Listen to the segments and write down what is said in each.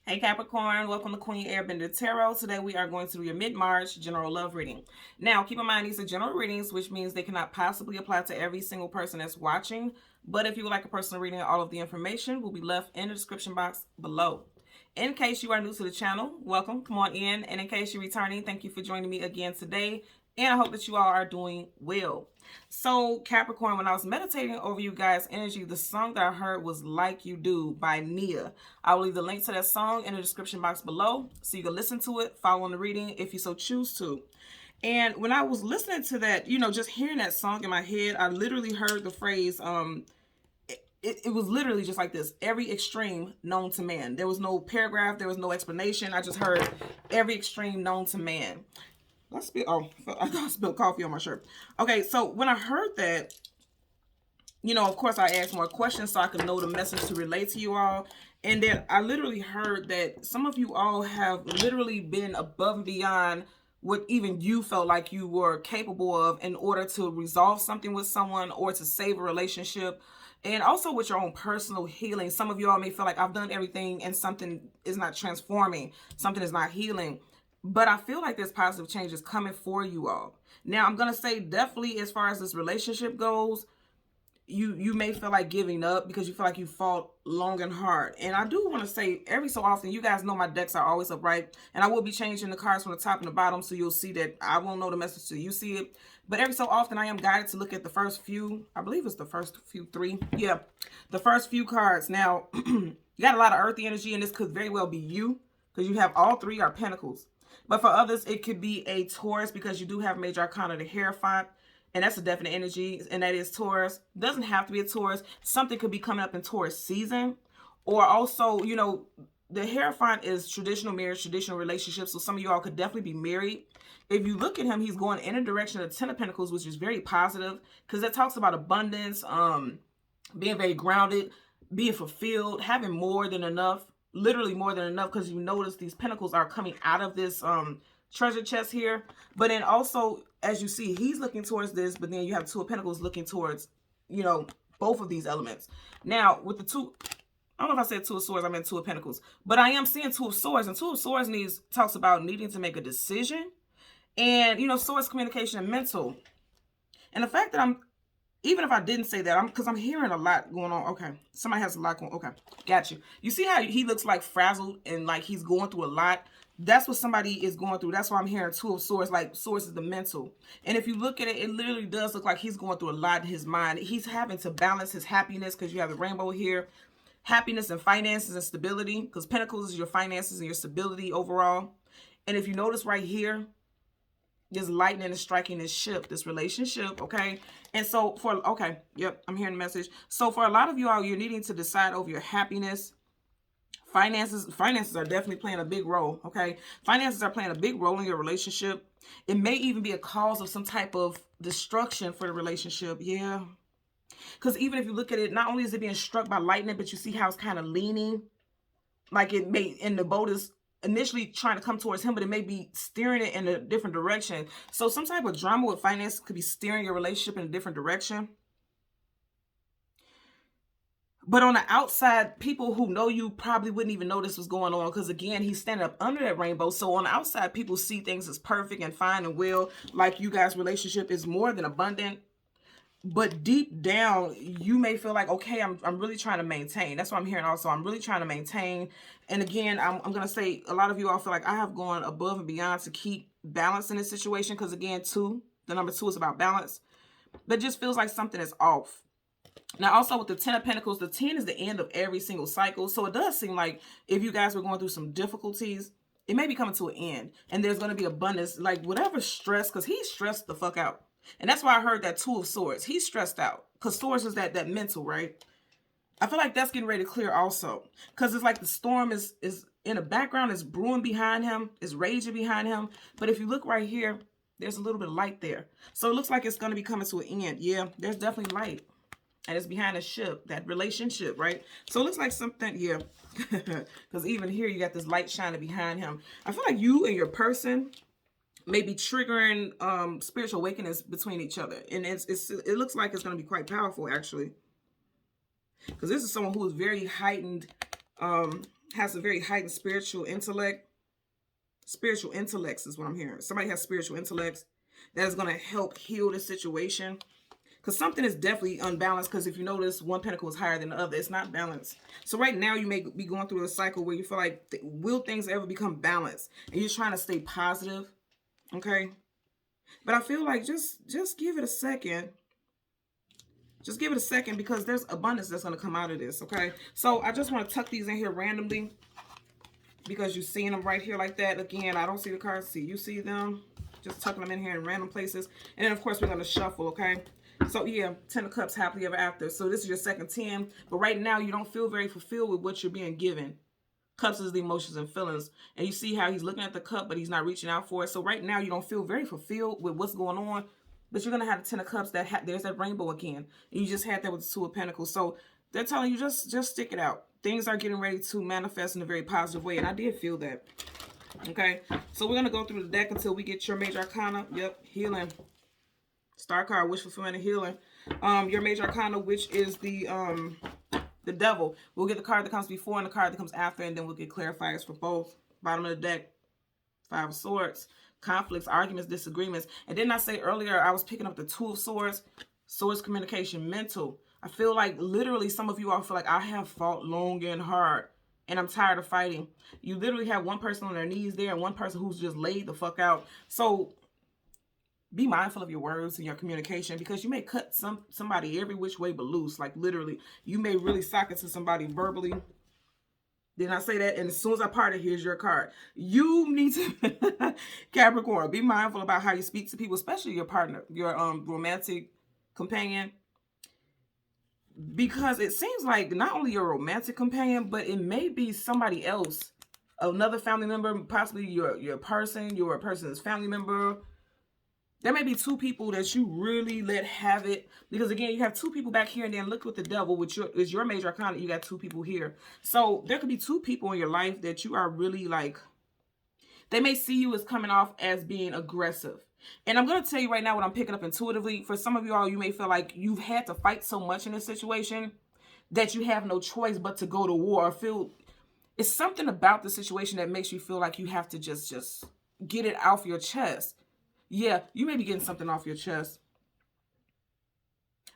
Hey Capricorn, welcome to Queen Airbender Tarot. Today we are going to do your mid-March general love reading. Now, keep in mind these are general readings, which means they cannot possibly apply to every single person that's watching. But if you would like a personal reading, all of the information will be left in the description box below. In case you are new to the channel, welcome, come on in. And in case you're returning, thank you for joining me again today. And I hope that you all are doing well. So Capricorn, when I was meditating over you guys' energy, the song that I heard was Like You Do by Nia. I will leave the link to that song in the description box below so you can listen to it, follow the reading if you so choose to. And when I was listening to that, just hearing that song in my head, I literally heard the phrase, it was literally just like this: every extreme known to man. There was no paragraph, there was no explanation. I just heard every extreme known to man. I got spilled coffee on my shirt. Okay, so when I heard that, of course I asked more questions so I could know the message to relate to you all. And then I literally heard that some of you all have literally been above and beyond what even you felt like you were capable of in order to resolve something with someone or to save a relationship. And also with your own personal healing. Some of you all may feel like I've done everything and something is not transforming. Something is not healing. But I feel like this positive change is coming for you all. Now, I'm going to say definitely as far as this relationship goes, you may feel like giving up because you feel like you fought long and hard. And I do want to say every so often, you guys know my decks are always upright. And I will be changing the cards from the top and the bottom. So you'll see that I won't know the message till you see it. But every so often, I am guided to look at the first few. I believe it's the first few three. Yeah, the first few cards. Now, you got a lot of earthy energy. And this could very well be you because you have all three are pentacles. But for others, it could be a Taurus because you do have Major Arcana, the Hierophant. And that's a definite energy, and that is Taurus. Doesn't have to be a Taurus. Something could be coming up in Taurus season. Or also, the Hierophant is traditional marriage, traditional relationships. So some of you all could definitely be married. If you look at him, he's going in a direction of Ten of Pentacles, which is very positive. Because that talks about abundance, being very grounded, being fulfilled, having more than enough. Literally more than enough, because you notice these pentacles are coming out of this treasure chest here. But then also, as you see, he's looking towards this, but then you have Two of Pentacles looking towards, both of these elements. Now, with the two, I don't know if I said Two of Swords, I meant Two of Pentacles. But I am seeing Two of Swords, and Two of Swords talks about needing to make a decision. And, swords, communication, and mental. And the fact that even if I didn't say that, because I'm hearing a lot going on. Okay, somebody has a lot going on. Okay, got you. You see how he looks like frazzled and like he's going through a lot? That's what somebody is going through. That's why I'm hearing Two of Swords, like Swords is the mental. And if you look at it, it literally does look like he's going through a lot in his mind. He's having to balance his happiness because you have the rainbow here. Happiness and finances and stability, because Pentacles is your finances and your stability overall. And if you notice right here, this lightning is striking this ship, this relationship, okay? And so I'm hearing the message. So for a lot of you all, you're needing to decide over your happiness. Finances are definitely playing a big role, okay? Finances are playing a big role in your relationship. It may even be a cause of some type of destruction for the relationship, yeah. Because even if you look at it, not only is it being struck by lightning, but you see how it's kind of leaning. Like it may, and the boat is initially trying to come towards him, but it may be steering it in a different direction. So some type of drama with finance could be steering your relationship in a different direction. But on the outside, people who know you probably wouldn't even know this was going on, because again, he's standing up under that rainbow. So on the outside, people see things as perfect and fine and well, like you guys' relationship is more than abundant. But deep down, you may feel like, okay, I'm really trying to maintain. That's what I'm hearing also. I'm really trying to maintain. And again, I'm going to say a lot of you all feel like I have gone above and beyond to keep balance in this situation. Because again, the number 2 is about balance. But it just feels like something is off. Now, also with the 10 of Pentacles, the 10 is the end of every single cycle. So it does seem like if you guys were going through some difficulties, it may be coming to an end. And there's going to be abundance, like whatever stress, because he's stressed the fuck out. And that's why I heard that Two of Swords. He's stressed out. Because Swords is that mental, right? I feel like that's getting ready to clear also. Because it's like the storm is in the background, is brewing behind him, is raging behind him. But if you look right here, there's a little bit of light there. So it looks like it's going to be coming to an end. Yeah, there's definitely light. And it's behind the ship, that relationship, right? So it looks like something, yeah. Because even here, you got this light shining behind him. I feel like you and your person maybe triggering spiritual awakenings between each other. And it looks like it's going to be quite powerful, actually. Because this is someone who is very heightened has a very heightened spiritual intellect. Spiritual intellects is what I'm hearing. Somebody has spiritual intellects that is going to help heal the situation. Because something is definitely unbalanced. Because if you notice, one pentacle is higher than the other. It's not balanced. So right now, you may be going through a cycle where you feel like, will things ever become balanced? And you're trying to stay positive. Okay? But I feel like just give it a second. Just give it a second, because there's abundance that's going to come out of this. Okay? So I just want to tuck these in here randomly, because you're seeing them right here like that. Again, I don't see the cards. See, you see them. Just tucking them in here in random places. And then, of course, we're going to shuffle, okay? So, yeah, 10 of Cups, happily ever after. So this is your second 10. But right now, you don't feel very fulfilled with what you're being given. Cups is the emotions and feelings. And you see how he's looking at the cup, but he's not reaching out for it. So right now, you don't feel very fulfilled with what's going on. But you're going to have the 10 of Cups. There's that rainbow again. And you just had that with the 2 of Pentacles. So they're telling you, just stick it out. Things are getting ready to manifest in a very positive way. And I did feel that. Okay. So we're going to go through the deck until we get your major arcana. Yep. Healing. Star card, wish fulfillment and healing. Your major arcana, which is the devil. We'll get the card that comes before and the card that comes after, and then we'll get clarifiers for both. Bottom of the deck, 5 of Swords. Conflicts, arguments, disagreements. And didn't I say earlier I was picking up the 2 of Swords? Swords, communication, mental. I feel like literally some of you all feel like I have fought long and hard and I'm tired of fighting. You literally have one person on their knees there and one person who's just laid the fuck out. So be mindful of your words and your communication, because you may cut somebody every which way but loose. Like literally, you may really sock it to somebody verbally. Didn't I say that? And as soon as I parted, here's your card. You need to, Capricorn, be mindful about how you speak to people, especially your partner, your romantic companion. Because it seems like not only your romantic companion, but it may be somebody else, another family member, possibly your person's family member. There may be 2 people that you really let have it, because again, you have 2 people back here, and then look with the devil, which is your major arcana. You got 2 people here. So there could be 2 people in your life that you are really like, they may see you as coming off as being aggressive. And I'm going to tell you right now what I'm picking up intuitively. For some of you all, you may feel like you've had to fight so much in this situation that you have no choice but to go to war, or feel it's something about the situation that makes you feel like you have to just get it off your chest. Yeah, you may be getting something off your chest,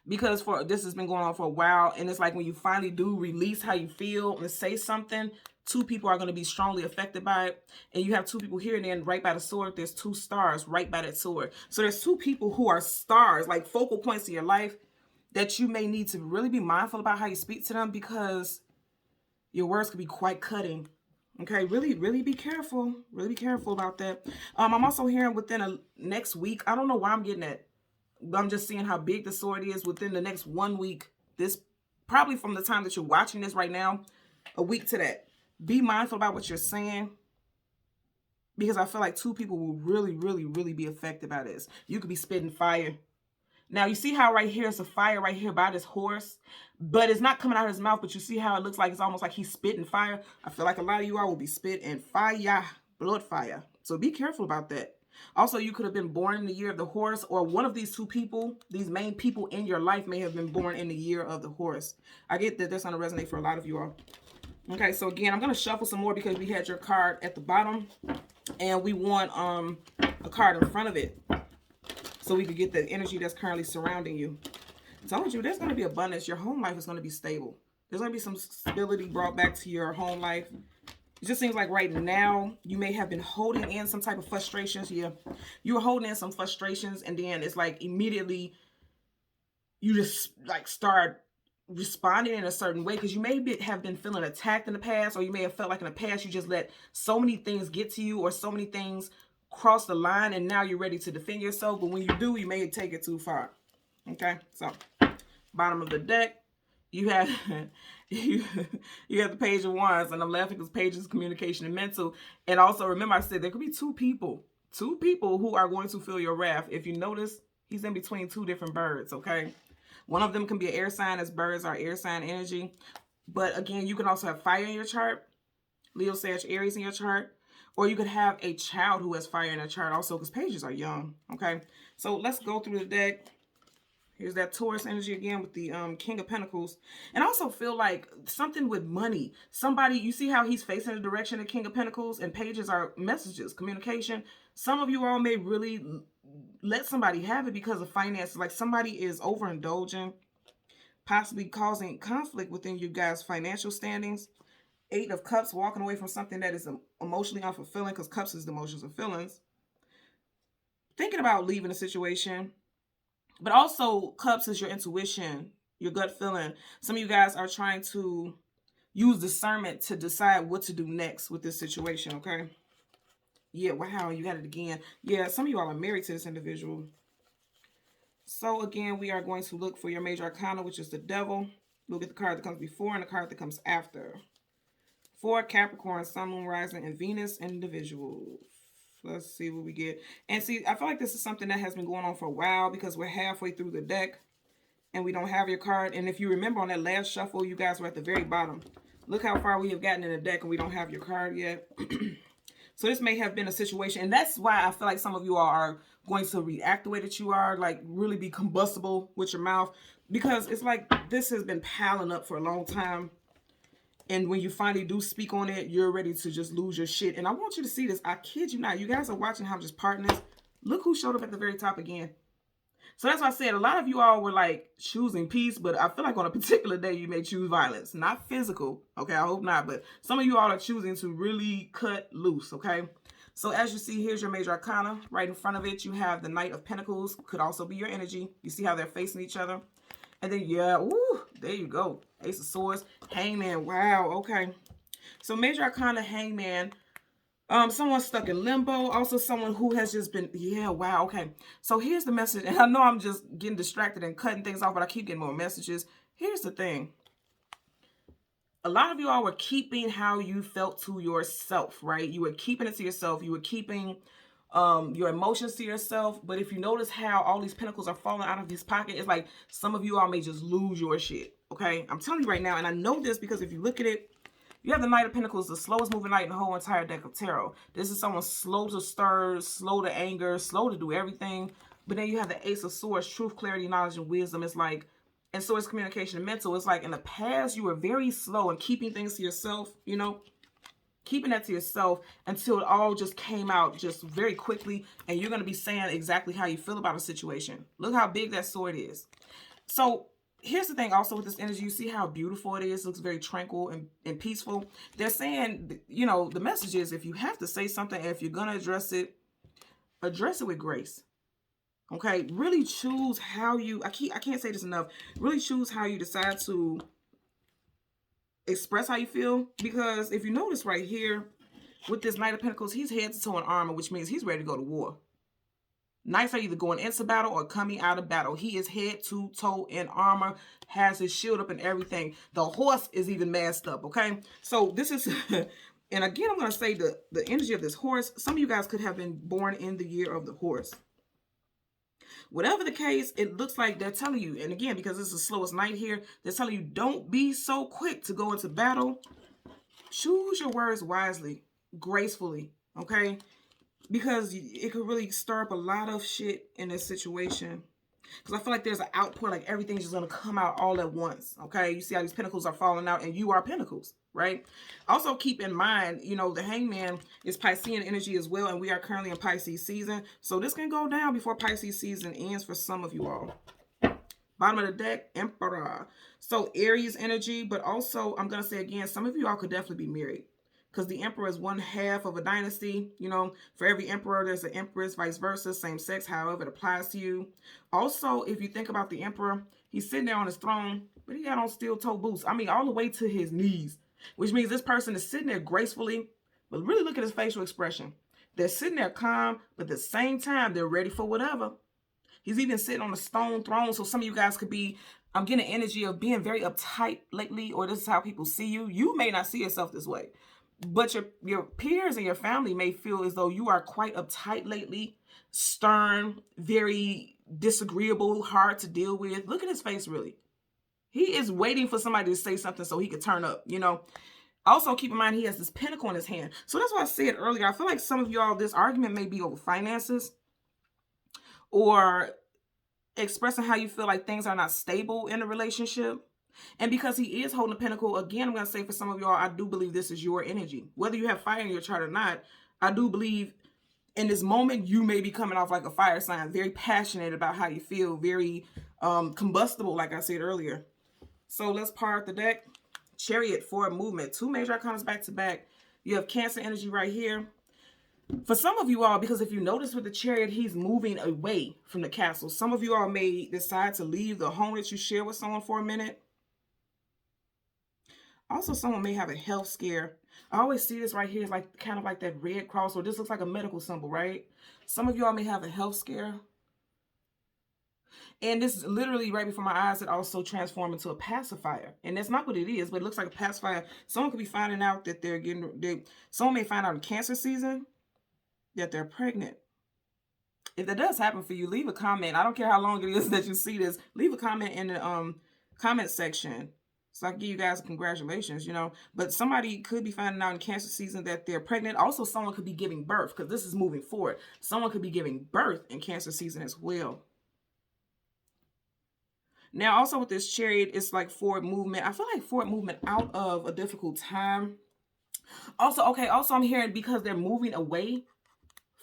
because this has been going on for a while. And it's like when you finally do release how you feel and say something, 2 people are going to be strongly affected by it. And you have 2 people here, and then right by the sword, there's 2 stars right by that sword. So there's 2 people who are stars, like focal points in your life, that you may need to really be mindful about how you speak to them, because your words could be quite cutting. Okay, really be careful. Really be careful about that. I'm also hearing within a next week. I don't know why I'm getting that. I'm just seeing how big the sword is within the next 1 week. This probably from the time that you're watching this right now, a week to that. Be mindful about what you're saying, because I feel like 2 people will really be affected by this. You could be spitting fire. Now, you see how right here is a fire right here by this horse, but it's not coming out of his mouth, but you see how it looks like it's almost like he's spitting fire. I feel like a lot of you all will be spitting fire, blood fire. So be careful about that. Also, you could have been born in the year of the horse, or one of these 2 people, these main people in your life, may have been born in the year of the horse. I get that that's going to resonate for a lot of you all. Okay, so again, I'm going to shuffle some more, because we had your card at the bottom, and we want a card in front of it, so we could get the energy that's currently surrounding you. I told you, there's going to be abundance. Your home life is going to be stable. There's going to be some stability brought back to your home life. It just seems like right now, you may have been holding in some type of frustrations. Yeah, you were holding in some frustrations, and then it's like immediately you just like start responding in a certain way, because you may have been feeling attacked in the past, or you may have felt like in the past you just let so many things get to you, or so many things cross the line, and now you're ready to defend yourself. But when you do, you may take it too far. Okay, so bottom of the deck, you have you have the Page of Wands, and I'm laughing because Page is communication and mental. And also remember, I said there could be 2 people who are going to feel your wrath. If you notice, he's in between 2 different birds. Okay, one of them can be an air sign, as birds are air sign energy. But again, you can also have fire in your chart, Leo, Sag, Aries in your chart. Or you could have a child who has fire in their chart also, because pages are young. Okay, so let's go through the deck. Here's that Taurus energy again with the King of Pentacles. And I also feel like something with money. Somebody, you see how he's facing the direction of King of Pentacles, and pages are messages, communication. Some of you all may really let somebody have it because of finances. Like somebody is overindulging, possibly causing conflict within you guys' financial standings. 8 of Cups, walking away from something that is emotionally unfulfilling, because Cups is the emotions and feelings. Thinking about leaving a situation. But also, Cups is your intuition, your gut feeling. Some of you guys are trying to use discernment to decide what to do next with this situation, okay? Yeah, wow, you got it again. Yeah, some of you all are married to this individual. So, again, we are going to look for your major arcana, which is the Devil. Look at the card that comes before and the card that comes after. For Capricorn, Sun, Moon, Rising, and Venus individuals. Let's see what we get. And see, I feel like this is something that has been going on for a while because we're halfway through the deck and we don't have your card. And if you remember on that last shuffle, you guys were at the very bottom. Look how far we have gotten in the deck and we don't have your card yet. So this may have been a situation. And that's why I feel like some of you all are going to react the way that you are. Like really be combustible with your mouth. Because it's like this has been piling up for a long time. And when you finally do speak on it, you're ready to just lose your shit. And I want you to see this. I kid you not. You guys are watching how I'm just parting this. Look who showed up at the very top again. So that's why I said a lot of you all were like choosing peace. But I feel like on a particular day, you may choose violence. Not physical. Okay, I hope not. But some of you all are choosing to really cut loose. Okay. So as you see, here's your major arcana. Right in front of it, you have the Knight of Pentacles. Could also be your energy. You see how they're facing each other. And then, yeah, ooh, there you go. Ace of Swords, Hangman. Wow, okay. So major arcana, Hangman. Someone stuck in limbo. Also someone who has just been, yeah, wow, okay. So here's the message. And I know I'm just getting distracted and cutting things off, but I keep getting more messages. Here's the thing. A lot of you all were keeping how you felt to yourself, right? You were keeping it to yourself. You were keeping your emotions to yourself. But if you notice how all these pentacles are falling out of his pocket, it's like some of you all may just lose your shit. Okay, I'm telling you right now, and I know this because if you look at it, you have the Knight of Pentacles, the slowest moving knight in the whole entire deck of tarot. This is someone slow to stir, slow to anger, slow to do everything. But then you have the Ace of Swords, truth, clarity, knowledge, and wisdom. It's like, and so is communication and mental. It's like in the past you were very slow in keeping things to yourself, you know, keeping that to yourself until it all just came out just very quickly. And you're going to be saying exactly how you feel about a situation. Look how big that sword is. So here's the thing also with this energy. You see how beautiful it is. It looks very tranquil and peaceful. They're saying, you know, the message is if you have to say something, if you're going to address it with grace. Okay, really choose how you, I can't say this enough, really choose how you decide to express how you feel. Because if you notice right here, with this Knight of Pentacles, he's head to toe in armor, which means he's ready to go to war. Knights are either going into battle or coming out of battle. He is head to toe in armor, has his shield up and everything. The horse is even masked up, okay? So this is, and again, I'm going to say the energy of this horse, some of you guys could have been born in the year of the horse. Whatever the case, it looks like they're telling you, and again, because this is the slowest night here, they're telling you don't be so quick to go into battle. Choose your words wisely, gracefully, okay? Because it could really stir up a lot of shit in this situation. Because I feel like there's an outpour, like everything's just going to come out all at once, okay? You see how these pentacles are falling out, and you are pentacles, right? Also keep in mind, you know, the Hangman is Piscean energy as well, and we are currently in Pisces season. So this can go down before Pisces season ends for some of you all. Bottom of the deck, Emperor. So Aries energy, but also, I'm going to say again, some of you all could definitely be married. Because the emperor is one half of a dynasty. You know, for every emperor, there's an empress, vice versa, same sex, however it applies to you. Also, if you think about the emperor, he's sitting there on his throne, but he got on steel-toe boots. I mean, all the way to his knees, which means this person is sitting there gracefully, but really look at his facial expression. They're sitting there calm, but at the same time, they're ready for whatever. He's even sitting on a stone throne, so some of you guys could be, I'm getting an energy of being very uptight lately, or this is how people see you. You may not see yourself this way. But your peers and your family may feel as though you are quite uptight lately, stern, very disagreeable, hard to deal with. Look at his face, really. He is waiting for somebody to say something so he could turn up, you know. Also, keep in mind, he has this pentacle in his hand. So that's why I said earlier, I feel like some of y'all, this argument may be over finances. Or expressing how you feel like things are not stable in a relationship. And because he is holding a pentacle, again, I'm going to say for some of y'all, I do believe this is your energy. Whether you have fire in your chart or not, I do believe in this moment, you may be coming off like a fire sign, very passionate about how you feel, very combustible, like I said earlier. So let's part the deck. Chariot, forward movement, 2 major arcanas back to back. You have Cancer energy right here. For some of you all, because if you notice with the Chariot, he's moving away from the castle. Some of you all may decide to leave the home that you share with someone for a minute. Also, someone may have a health scare. I always see this right here. It's like kind of like that red cross, or this looks like a medical symbol, right? Some of y'all may have a health scare. And this is literally right before my eyes, it also transformed into a pacifier. And that's not what it is, but it looks like a pacifier. Someone could be finding out that someone may find out in Cancer season that they're pregnant. If that does happen for you, leave a comment. I don't care how long it is that you see this. Leave a comment in the comment section. So I can give you guys congratulations, you know. But somebody could be finding out in Cancer season that they're pregnant. Also, someone could be giving birth, because this is moving forward. Someone could be giving birth in Cancer season as well. Now, also with this Chariot, it's like forward movement. I feel like forward movement out of a difficult time. Also, okay, also I'm hearing because they're moving away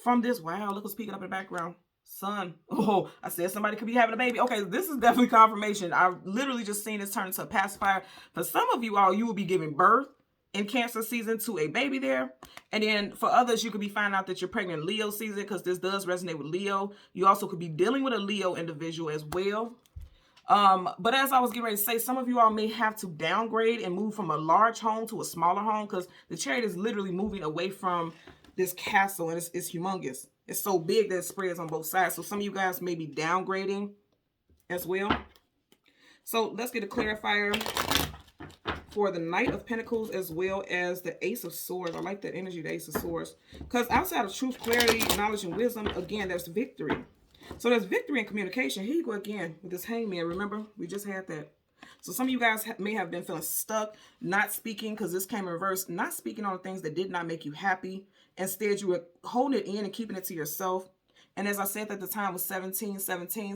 from this. Wow, look what's peeking up in the background. Sun. Oh, I said somebody could be having a baby. Okay, this is definitely confirmation. I've literally just seen this turn into a pacifier. For some of you all, you will be giving birth in Cancer season to a baby there. And then for others, you could be finding out that you're pregnant in Leo season, because this does resonate with Leo. You also could be dealing with a Leo individual as well. But as I was getting ready to say, some of you all may have to downgrade and move from a large home to a smaller home, because the Chariot is literally moving away from this castle, and it's humongous. It's so big that it spreads on both sides. So some of you guys may be downgrading as well. So let's get a clarifier for the Knight of Pentacles as well as the Ace of Swords. I like that energy, the Ace of Swords. Because outside of truth, clarity, knowledge, and wisdom, again, there's victory. So there's victory in communication. Here you go again with this Hangman. Remember, we just had that. So some of you guys may have been feeling stuck, not speaking, because this came in reverse, not speaking on the things that did not make you happy. Instead, you were holding it in and keeping it to yourself. And as I said at the time, was 17.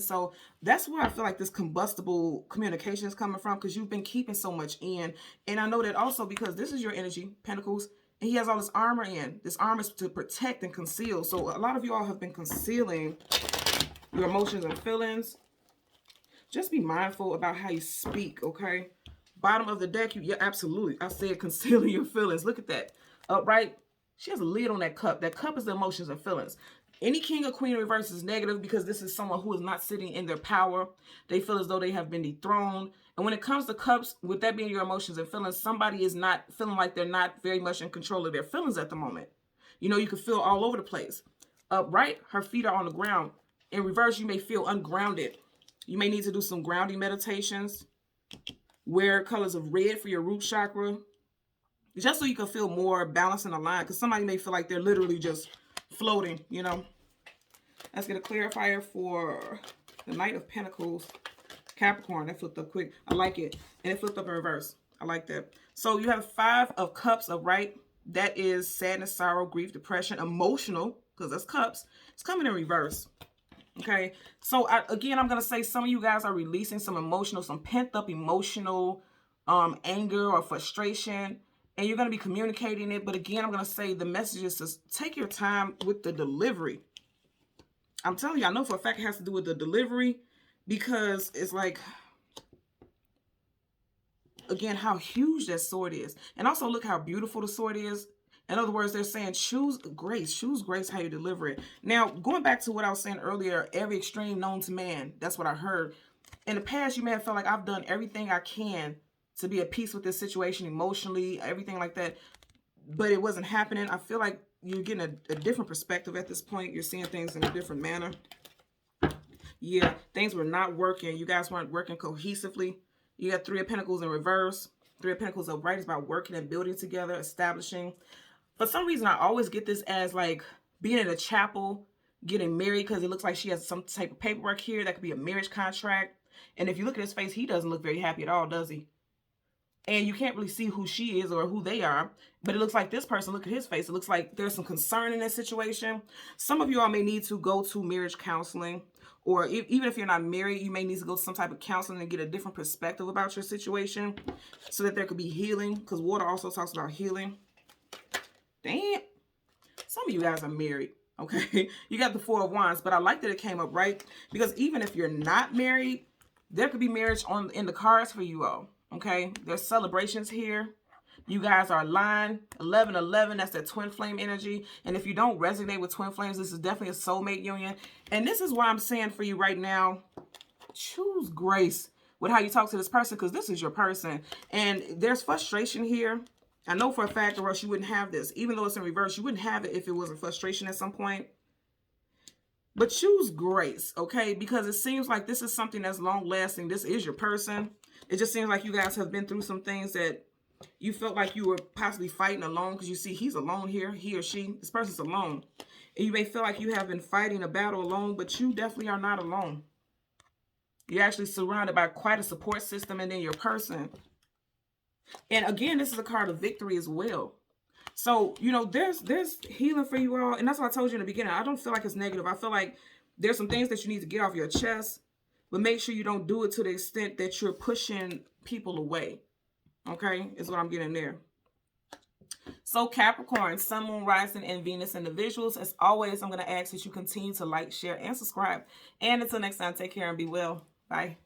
So that's where I feel like this combustible communication is coming from, because you've been keeping so much in. And I know that also because this is your energy, Pentacles, and he has all this armor in. This armor is to protect and conceal. So a lot of you all have been concealing your emotions and feelings. Just be mindful about how you speak, okay? Bottom of the deck, yeah, absolutely. I said concealing your feelings. Look at that. Upright. She has a lid on that cup. That cup is the emotions and feelings. Any king or queen in reverse is negative, because this is someone who is not sitting in their power. They feel as though they have been dethroned. And when it comes to cups, with that being your emotions and feelings, somebody is not feeling like they're not very much in control of their feelings at the moment. You know, you can feel all over the place. Upright, her feet are on the ground. In reverse, you may feel ungrounded. You may need to do some grounding meditations. Wear colors of red for your root chakra, just so you can feel more balanced and aligned, because somebody may feel like they're literally just floating, you know. Let's get a clarifier for the Knight of Pentacles, Capricorn. That flipped up quick. I like it. And it flipped up in reverse. I like that. So you have 5 of Cups upright. That is sadness, sorrow, grief, depression, emotional, because that's cups. It's coming in reverse. Okay. So again, I'm going to say some of you guys are releasing some emotional, some pent up emotional anger or frustration. And you're going to be communicating it. But again, I'm going to say the message is to take your time with the delivery. I'm telling you, I know for a fact it has to do with the delivery, because it's like, again, how huge that sword is. And also look how beautiful the sword is. In other words, they're saying choose grace how you deliver it. Now, going back to what I was saying earlier, every extreme known to man, that's what I heard. In the past, you may have felt like I've done everything I can to be at peace with this situation emotionally, everything like that, but it wasn't happening. I feel like you're getting a different perspective at this point. You're seeing things in a different manner. Yeah, things were not working. You guys weren't working cohesively. You got 3 of Pentacles in reverse. 3 of Pentacles upright is about working and building together, establishing. For some reason, I always get this as like being in a chapel, getting married, because it looks like she has some type of paperwork here. That could be a marriage contract. And if you look at his face, he doesn't look very happy at all, does he? And you can't really see who she is or who they are. But it looks like this person, look at his face. It looks like there's some concern in this situation. Some of you all may need to go to marriage counseling, or even if you're not married, you may need to go to some type of counseling and get a different perspective about your situation so that there could be healing, because water also talks about healing. Damn. Some of you guys are married, okay? You got the Four of Wands, but I like that it came up right, because even if you're not married, there could be marriage in the cards for you all, okay? There's celebrations here. You guys are aligned. 11-11, that's that twin flame energy. And if you don't resonate with twin flames, this is definitely a soulmate union. And this is what I'm saying for you right now. Choose grace with how you talk to this person, because this is your person. And there's frustration here. I know for a fact, or else you wouldn't have this. Even though it's in reverse, you wouldn't have it if it wasn't frustration at some point. But choose grace, okay? Because it seems like this is something that's long-lasting. This is your person. It just seems like you guys have been through some things that you felt like you were possibly fighting alone, because you see he's alone here, he or she, this person's alone. And you may feel like you have been fighting a battle alone, but you definitely are not alone. You're actually surrounded by quite a support system, and then your person. And again, this is a card of victory as well. So, you know, there's healing for you all. And that's what I told you in the beginning. I don't feel like it's negative. I feel like there's some things that you need to get off your chest, but make sure you don't do it to the extent that you're pushing people away. Okay, is what I'm getting there. So Capricorn, Sun, Moon, Rising, and Venus individuals, as always, I'm going to ask that you continue to like, share, and subscribe. And until next time, take care and be well. Bye.